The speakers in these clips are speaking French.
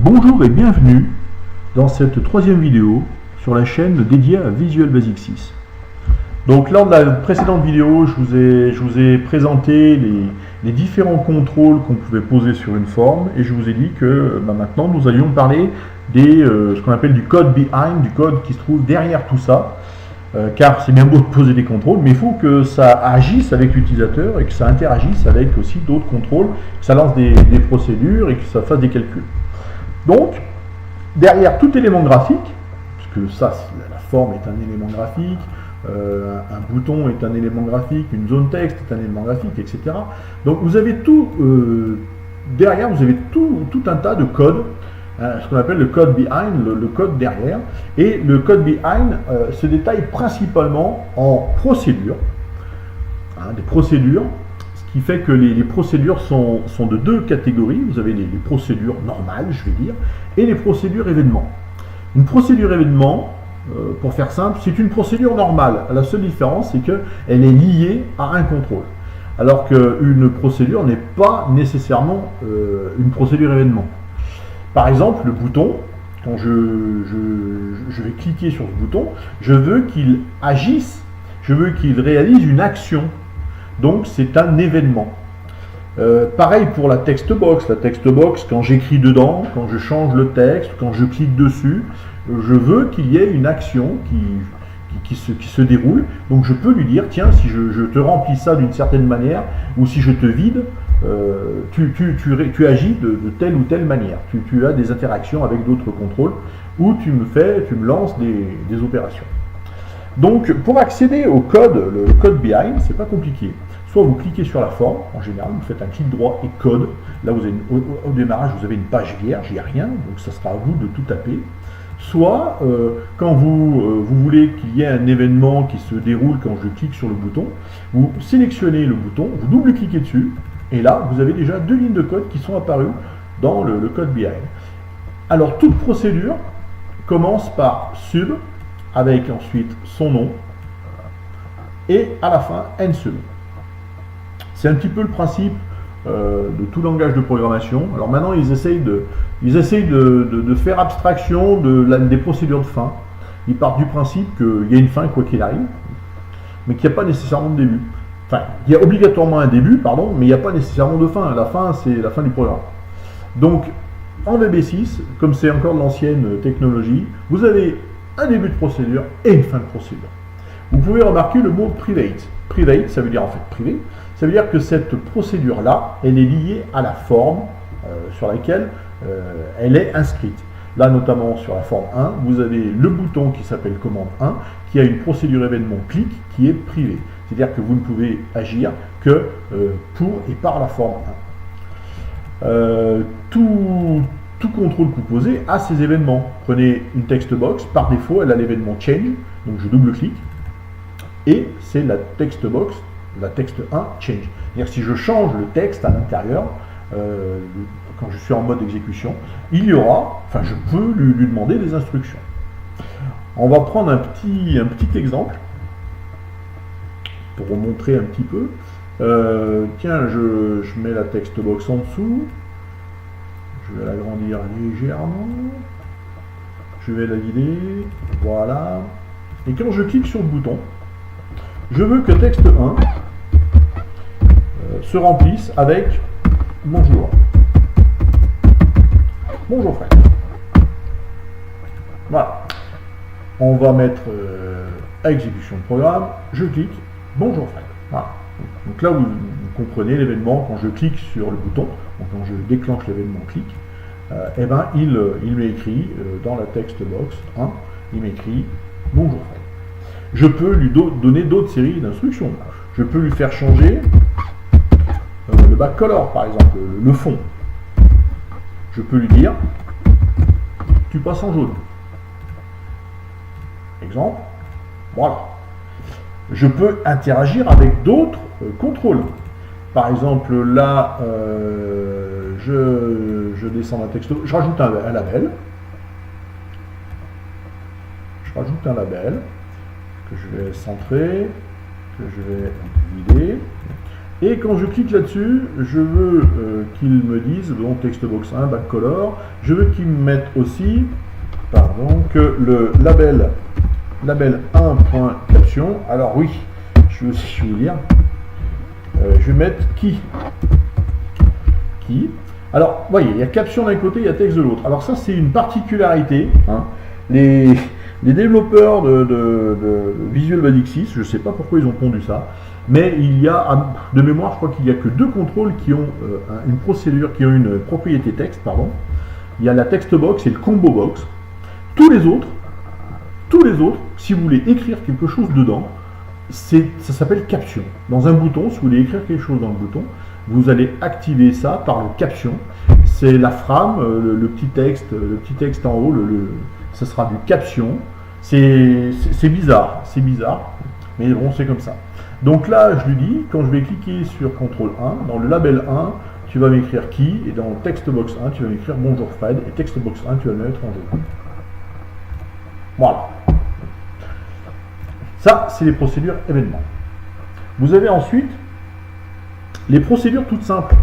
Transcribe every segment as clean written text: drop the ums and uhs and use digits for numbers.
Bonjour et bienvenue dans cette troisième vidéo sur la chaîne dédiée à Visual Basic 6. Donc lors de la précédente vidéo, je vous ai présenté les différents contrôles qu'on pouvait poser sur une forme et je vous ai dit que maintenant nous allions parler des ce qu'on appelle du code behind, du code qui se trouve derrière tout ça. Car c'est bien beau de poser des contrôles, mais il faut que ça agisse avec l'utilisateur et que ça interagisse avec aussi d'autres contrôles, que ça lance des procédures et que ça fasse des calculs. Donc, derrière tout élément graphique, puisque ça, la forme est un élément graphique, un bouton est un élément graphique, une zone texte est un élément graphique, etc. Donc vous avez tout, derrière, vous avez tout un tas de codes, ce qu'on appelle le code behind, le code derrière. Et le code behind se détaille principalement en procédures, des procédures, ce qui fait que les procédures sont de deux catégories. Vous avez les procédures normales, je vais dire, et les procédures événements. Une procédure événement, pour faire simple, c'est une procédure normale. La seule différence, c'est qu'elle est liée à un contrôle. Alors qu'une procédure n'est pas nécessairement une procédure événement. Par exemple, le bouton, quand je vais cliquer sur ce bouton, je veux qu'il agisse, je veux qu'il réalise une action. Donc c'est un événement. Pareil pour la text box. La text box, quand j'écris dedans, quand je change le texte, quand je clique dessus, je veux qu'il y ait une action qui se déroule. Donc je peux lui dire, tiens, si je te remplis ça d'une certaine manière, ou si je te vide, tu agis de telle ou telle manière. Tu as des interactions avec d'autres contrôles, ou tu me lances des opérations. Donc pour accéder au code, le code behind, c'est pas compliqué. Soit vous cliquez sur la forme, en général, vous faites un clic droit et code. Là, vous avez au démarrage, vous avez une page vierge, il n'y a rien, donc ça sera à vous de tout taper. Soit, quand vous voulez qu'il y ait un événement qui se déroule quand je clique sur le bouton, vous sélectionnez le bouton, vous double-cliquez dessus, et là, vous avez déjà deux lignes de code qui sont apparues dans le code behind. Alors, toute procédure commence par sub, avec ensuite son nom, et à la fin, nsub. C'est un petit peu le principe de tout langage de programmation. Alors maintenant, ils essayent de faire abstraction des procédures de fin. Ils partent du principe qu'il y a une fin, quoi qu'il arrive, mais qu'il n'y a pas nécessairement de début. Enfin, il y a obligatoirement un début, pardon, mais il n'y a pas nécessairement de fin. La fin, c'est la fin du programme. Donc, en VB6, comme c'est encore de l'ancienne technologie, vous avez un début de procédure et une fin de procédure. Vous pouvez remarquer le mot private. Private, ça veut dire en fait privé. Ça veut dire que cette procédure-là, elle est liée à la forme sur laquelle elle est inscrite. Là, notamment sur la forme 1, vous avez le bouton qui s'appelle commande 1, qui a une procédure événement clic qui est privée. C'est-à-dire que vous ne pouvez agir que pour et par la forme 1. Tout contrôle que vous posez a ses événements. Prenez une text box, par défaut, elle a l'événement change, donc je double-clique, et c'est la text box, la text 1 change. C'est-à-dire si je change le texte à l'intérieur, quand je suis en mode exécution, il y aura, enfin je peux lui demander des instructions. On va prendre un petit exemple pour vous montrer un petit peu. Tiens, je mets la text box en dessous. Je vais l'agrandir légèrement. Je vais la vider. Voilà. Et quand je clique sur le bouton, je veux que texte 1 se remplisse avec bonjour. Bonjour Fred. Voilà. On va mettre à exécution de programme. Je clique. Bonjour Fred. Voilà. Donc là, vous comprenez l'événement quand je clique sur le bouton. Donc quand je déclenche l'événement clic, il m'écrit dans la text box 1, il m'écrit bonjour Fred. Je peux lui donner d'autres séries d'instructions. Je peux lui faire changer le backcolor, par exemple, le fond. Je peux lui dire, tu passes en jaune. Exemple. Voilà. Je peux interagir avec d'autres contrôles. Par exemple, là, je descends un texte, je rajoute un label. Je rajoute un label que je vais centrer, que je vais vider. Et quand je clique là-dessus, je veux qu'il me dise, donc textbox 1, backcolor, je veux qu'il me mette aussi, pardon, que le label 1.caption, alors oui, je vais aussi vous dire, je vais mettre qui. Alors, vous voyez, il y a caption d'un côté, il y a texte de l'autre. Alors ça, c'est une particularité. Hein. Les développeurs de Visual Basic 6, je ne sais pas pourquoi ils ont pondu ça, mais il y a, de mémoire, je crois qu'il n'y a que 2 contrôles qui ont une procédure, qui ont une propriété texte, pardon. Il y a la text box et le combo box. Tous les autres, si vous voulez écrire quelque chose dedans, ça s'appelle caption. Dans un bouton, si vous voulez écrire quelque chose dans le bouton, vous allez activer ça par le caption. C'est la frame, le petit texte en haut, ça sera du caption. C'est bizarre, mais bon, c'est comme ça. Donc là, je lui dis, quand je vais cliquer sur CTRL 1, dans le label 1, tu vas m'écrire qui, et dans textbox 1, tu vas m'écrire bonjour Fred, et textbox 1, tu vas le mettre en jaune. Voilà. Ça, c'est les procédures événements. Vous avez ensuite les procédures toutes simples.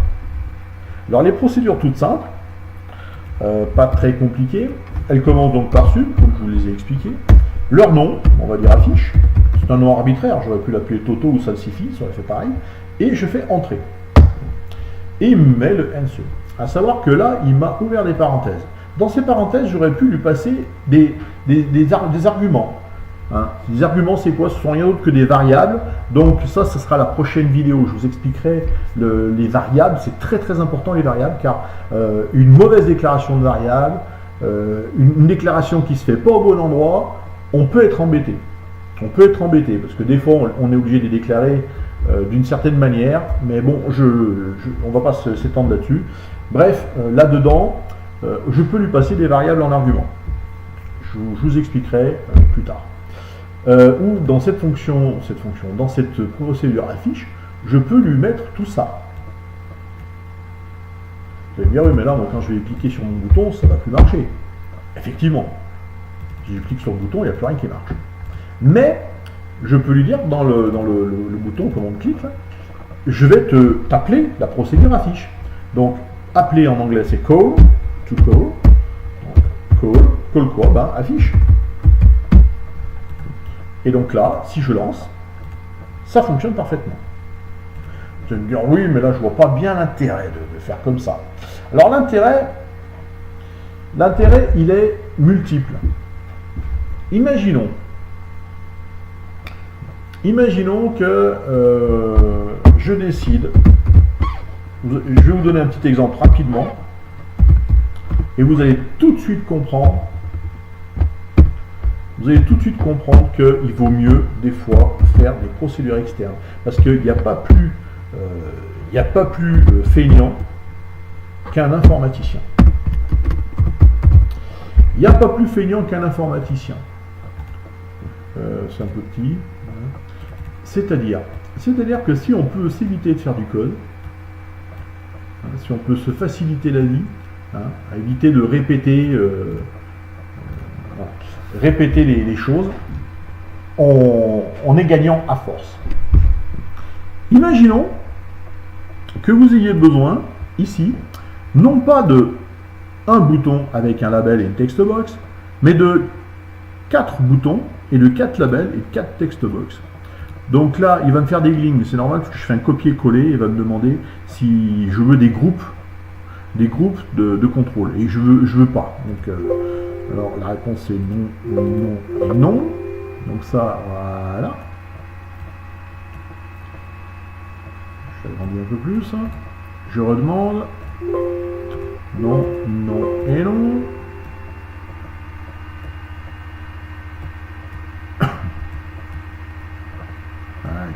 Alors, les procédures toutes simples, pas très compliquées, elles commencent donc par sub, comme je vous les ai expliquées. Leur nom, on va dire affiche, c'est un nom arbitraire, j'aurais pu l'appeler Toto ou Salsifi, ça aurait fait pareil, et je fais entrer. Et il me met le answer. À savoir que là, il m'a ouvert des parenthèses. Dans ces parenthèses, j'aurais pu lui passer des arguments. Hein. Les arguments, c'est quoi? Ce sont rien d'autre que des variables. Donc ça sera la prochaine vidéo. Je vous expliquerai les variables. C'est très très important les variables, car une mauvaise déclaration de variable, une déclaration qui se fait pas au bon endroit, on peut être embêté. On peut être embêté parce que des fois on est obligé de les déclarer d'une certaine manière, mais bon, on va pas s'étendre là-dessus. Bref, là-dedans, je peux lui passer des variables en argument. Je vous expliquerai plus tard. Ou dans cette fonction, dans cette procédure affiche, je peux lui mettre tout ça. Vous allez me dire, oui, mais là, moi, quand je vais cliquer sur mon bouton, ça ne va plus marcher. Effectivement, si je clique sur le bouton, il n'y a plus rien qui marche. Mais, je peux lui dire, dans le bouton, comme on clique, là, je vais t'appeler la procédure affiche. Donc, appeler en anglais, c'est call, to call. Call quoi? Ben, affiche. Et donc là, si je lance, ça fonctionne parfaitement. Vous allez me dire, oui, mais là, je ne vois pas bien l'intérêt de faire comme ça. Alors, l'intérêt, il est multiple. Imaginons que je décide, je vais vous donner un petit exemple rapidement, et vous allez tout de suite comprendre, qu'il vaut mieux des fois faire des procédures externes, parce qu'il n'y a pas plus, feignant qu'un informaticien. Il n'y a pas plus feignant qu'un informaticien. C'est un peu petit. C'est-à-dire que si on peut s'éviter de faire du code, si on peut se faciliter la vie, à éviter de répéter les choses, on est gagnant à force. Imaginons que vous ayez besoin, ici, non pas de un bouton avec un label et une textbox, mais de 4 boutons et de 4 labels et 4 textbox. Donc là, il va me faire des lignes, c'est normal parce que je fais un copier-coller, il va me demander si je veux des groupes de contrôle, et je veux pas. Donc, alors la réponse est non, non et non. Donc ça, voilà. Je vais agrandir un peu plus. Je redemande. Non, non et non.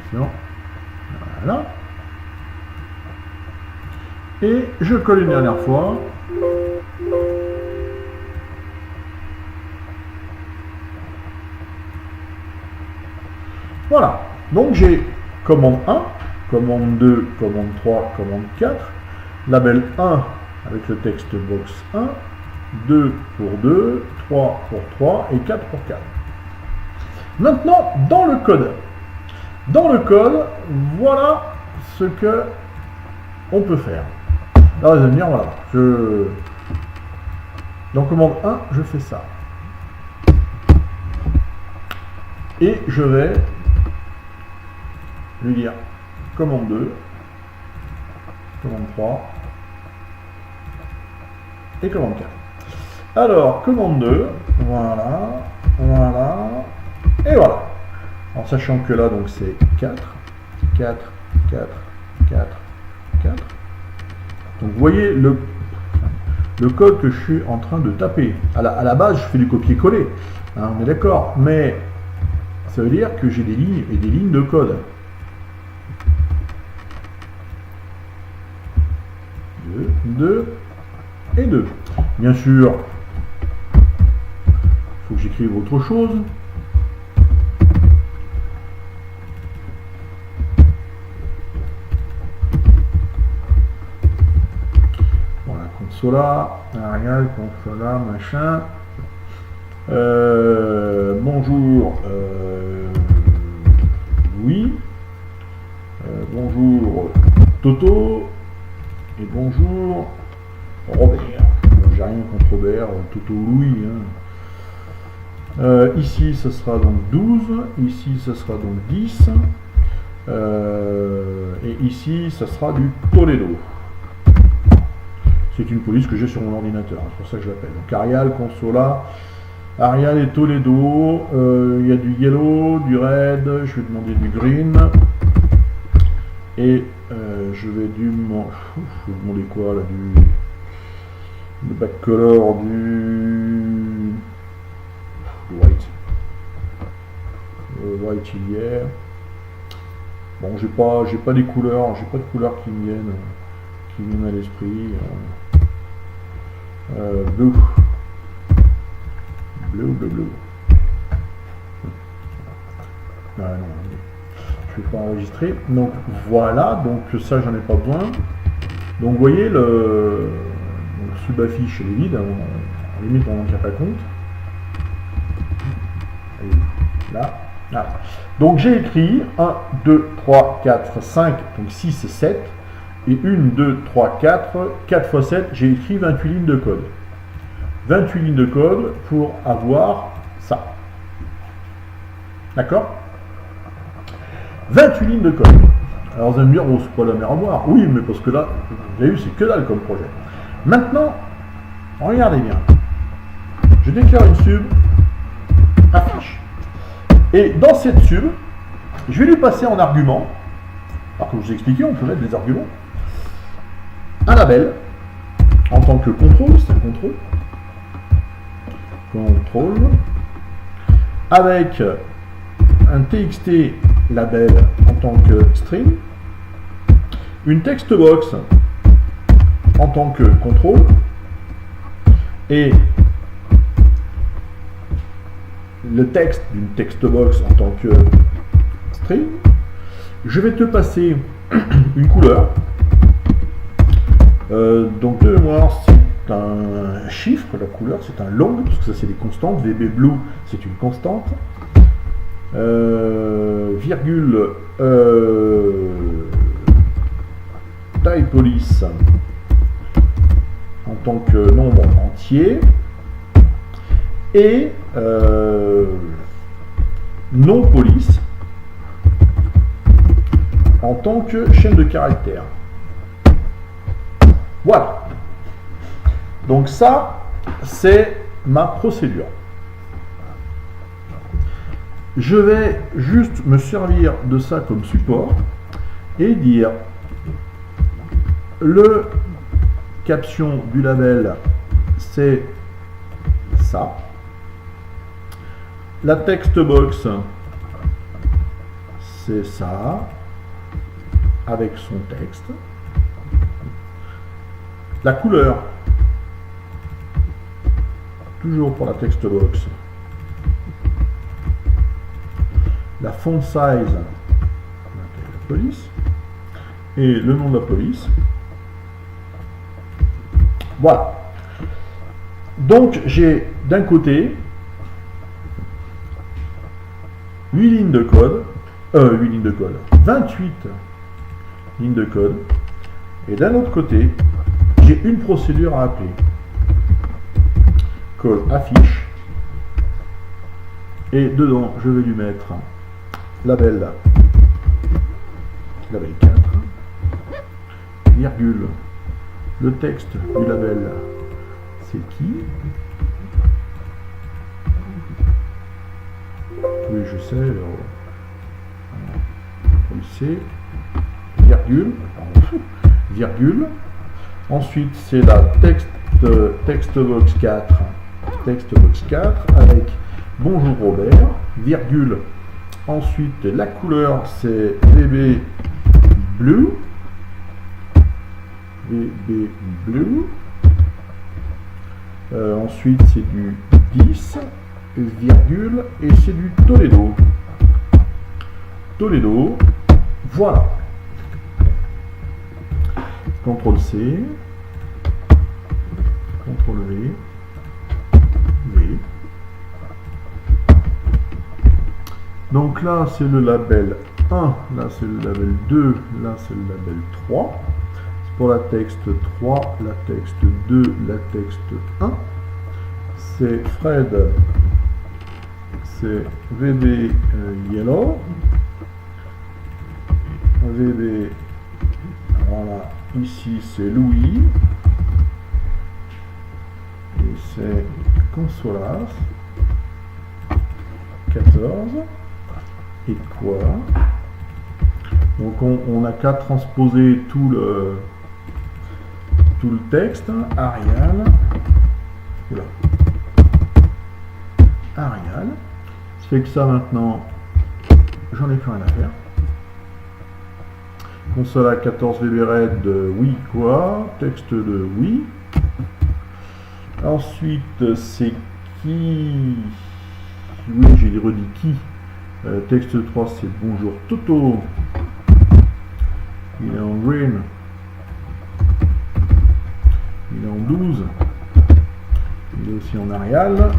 Excellent. Voilà. Et je colle une dernière fois. Voilà. Donc j'ai commande 1, commande 2, commande 3, commande 4, label 1 avec le texte box 1, 2 pour 2, 3 pour 3 et 4 pour 4. Maintenant, dans le code, voilà ce que on peut faire. Là, vous allez me dire, voilà, dans commande 1, je fais ça. Et je vais lui dire commande 2, commande 3 et commande 4. Alors, commande 2, voilà, et voilà. En sachant que là, donc c'est 4, 4, 4, 4, 4. Donc vous voyez le code que je suis en train de taper. À la base, je fais du copier-coller, hein, on est d'accord, mais ça veut dire que j'ai des lignes et des lignes de code. 2 et 2. Bien sûr, il faut que j'écrive autre chose. Voilà, consola, Arial, consola, machin. Bonjour, Louis. Bonjour, Toto. Et bonjour, Robert. Bon, j'ai rien contre Robert, Toto, Louis. Hein. Ici, ce sera donc 12. Ici, ce sera donc 10. Et ici, ce sera du Toledo. C'est une police que j'ai sur mon ordinateur, c'est pour ça que je l'appelle. Donc Arial, Consola, Arial et Toledo. Il y a du yellow, du red, je vais demander du green. Et je vais demander quoi là, le backcolor du white. White hier. Bon, j'ai pas des couleurs, j'ai pas de couleurs qui me viennent à l'esprit. Blue. Blue. Ah, non. Je vais pas enregistrer. Donc voilà, donc ça j'en ai pas besoin. Donc vous voyez le sub-affiche est vide, en limite on n'en tient pas compte. Et là, voilà. Donc j'ai écrit 1, 2, 3, 4, 5, donc 6 et 7. Et 1, 2, 3, 4, 4 x 7, j'ai écrit 28 lignes de code. 28 lignes de code pour avoir ça. D'accord ? 28 lignes de code. Alors vous allez me dire, oh, c'est pas la mer à boire. Oui, mais parce que là, vous avez vu, c'est que dalle comme projet. Maintenant, regardez bien. Je déclare une sub affiche. Et dans cette sub, je vais lui passer en argument, alors comme je vous ai expliqué, on peut mettre des arguments, un label en tant que contrôle, c'est un contrôle, avec un txt label en tant que string, une textbox en tant que contrôle, et le texte d'une textbox en tant que string. Je vais te passer une couleur. Donc de mémoire, c'est un chiffre, la couleur, c'est un long, parce que ça c'est des constantes. VB Blue, c'est une constante. Virgule taille police en tant que nombre entier. Et non police en tant que chaîne de caractères. Voilà. Donc ça, c'est ma procédure. Je vais juste me servir de ça comme support et dire le caption du label, c'est ça. La textbox, c'est ça, avec son texte. La couleur, toujours pour la textbox. La font size, la police, et le nom de la police. Voilà. Donc j'ai d'un côté 28 ligne de code. Et d'un autre côté, j'ai une procédure à appeler. Call affiche. Et dedans, je vais lui mettre label 4, virgule, le texte du label, c'est qui? Oui, je sais, c'est virgule, virgule. Ensuite, c'est la textbox 4, textbox 4 avec bonjour Robert, virgule. Ensuite, la couleur, c'est VB Blue. VB Blue. Ensuite, c'est du 10, virgule, et c'est du Toledo. Toledo, voilà. CTRL C, CTRL V, V. Donc là, c'est le label 1, là c'est le label 2, là c'est le label 3. C'est pour la texte 3, la texte 2, la texte 1. C'est Fred, c'est VB Yellow. VB, voilà, ici c'est Louis. Et c'est Consolas. 14. Et quoi? Donc on n'a qu'à transposer tout le texte. Arial. Oula. Arial. Ça fait que ça maintenant, j'en ai plus rien à faire. Console à 14 VB Red de oui quoi? Texte de oui. Ensuite c'est qui? Oui, j'ai redit qui. Texte 3, c'est bonjour Toto. Il est en green. Il est en 12. Il est aussi en Arial.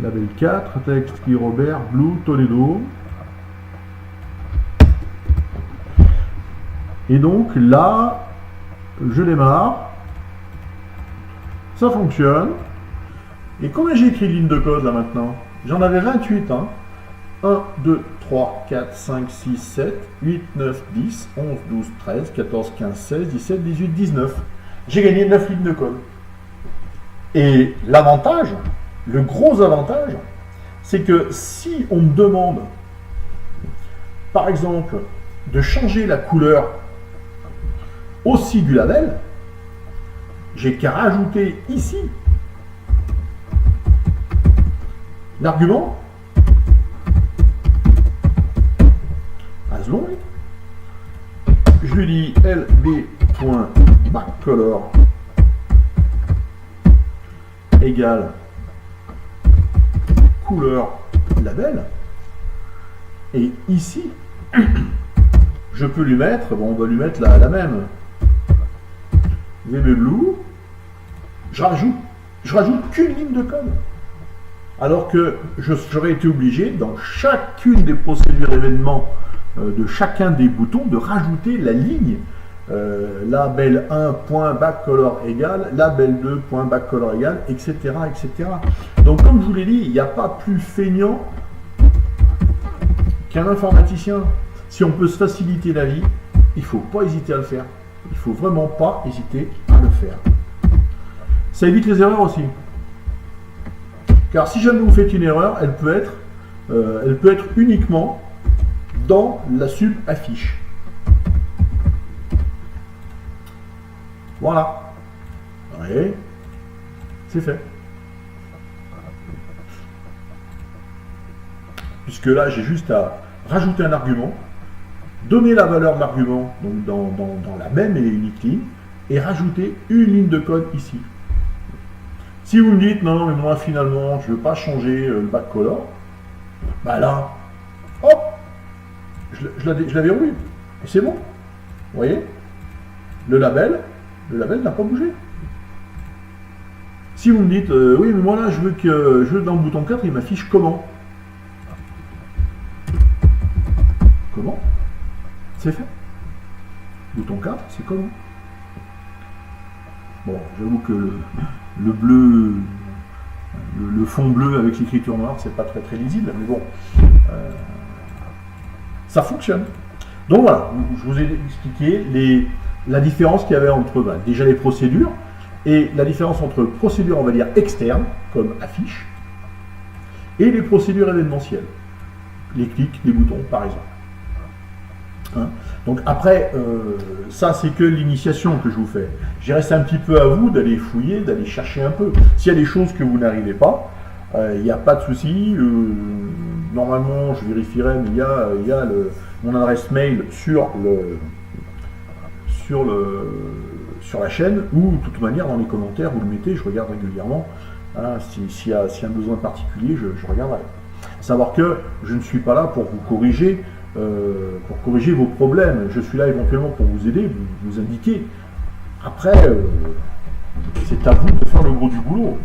Label 4, texte qui Robert, Blue, Toledo. Et donc là, je démarre. Ça fonctionne. Et combien j'ai écrit de lignes de code là maintenant? J'en avais 28. Hein. 1, 2, 3, 4, 5, 6, 7, 8, 9, 10, 11, 12, 13, 14, 15, 16, 17, 18, 19. J'ai gagné 9 lignes de code. Et l'avantage, le gros avantage, c'est que si on me demande, par exemple, de changer la couleur aussi du label, j'ai qu'à rajouter ici l'argument as long. Je lui dis lb.backcolor égale couleur label. Et ici, je peux lui mettre, bon, on va lui mettre la même. VB Blue, je rajoute qu'une ligne de code. Alors que j'aurais été obligé, dans chacune des procédures événements de chacun des boutons, de rajouter la ligne label 1.backcolor égale, label 2.backcolor égale, etc., etc. Donc, comme je vous l'ai dit, il n'y a pas plus feignant qu'un informaticien. Si on peut se faciliter la vie, il ne faut pas hésiter à le faire. Il ne faut vraiment pas hésiter à le faire. Ça évite les erreurs aussi. Car si jamais vous faites une erreur, elle peut être uniquement dans la sub affiche. Voilà. Et c'est fait. Puisque là, j'ai juste à rajouter un argument, donner la valeur de l'argument donc dans la même et unique ligne, et rajouter une ligne de code ici. Si vous me dites non, mais moi finalement je ne veux pas changer le backcolor, bah là, hop, je la verrouille. Et c'est bon. Vous voyez, le label n'a pas bougé. Si vous me dites oui, mais moi là je veux dans le bouton 4 il m'affiche comment? C'est fait. Bouton 4, c'est comment? Bon, j'avoue que le bleu, le fond bleu avec l'écriture noire, c'est pas très très lisible, mais bon, ça fonctionne. Donc voilà, je vous ai expliqué la différence qu'il y avait entre déjà les procédures et la différence entre procédures, on va dire, externes, comme affiche, et les procédures événementielles, les clics, les boutons, par exemple. Hein? Donc après, ça c'est que l'initiation que je vous fais. J'y reste un petit peu à vous d'aller fouiller, d'aller chercher un peu. S'il y a des choses que vous n'arrivez pas, il n'y a pas de souci. Normalement, je vérifierai, mais il y a mon adresse mail sur la chaîne, ou de toute manière dans les commentaires, vous le mettez, je regarde régulièrement. Hein, s'il y a un besoin particulier, je regarderai. Savoir que je ne suis pas là pour vous corriger. Pour corriger vos problèmes. Je suis là éventuellement pour vous aider, vous indiquer. Après, c'est à vous de faire le gros du boulot.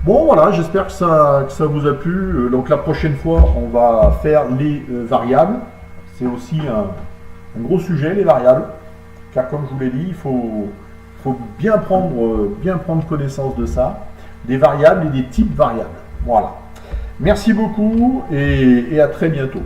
Bon, voilà, j'espère que ça vous a plu. Donc la prochaine fois, on va faire les variables. C'est aussi un gros sujet, les variables. Car comme je vous l'ai dit, il faut bien prendre connaissance de ça. Des variables et des types variables. Voilà. Merci beaucoup et à très bientôt.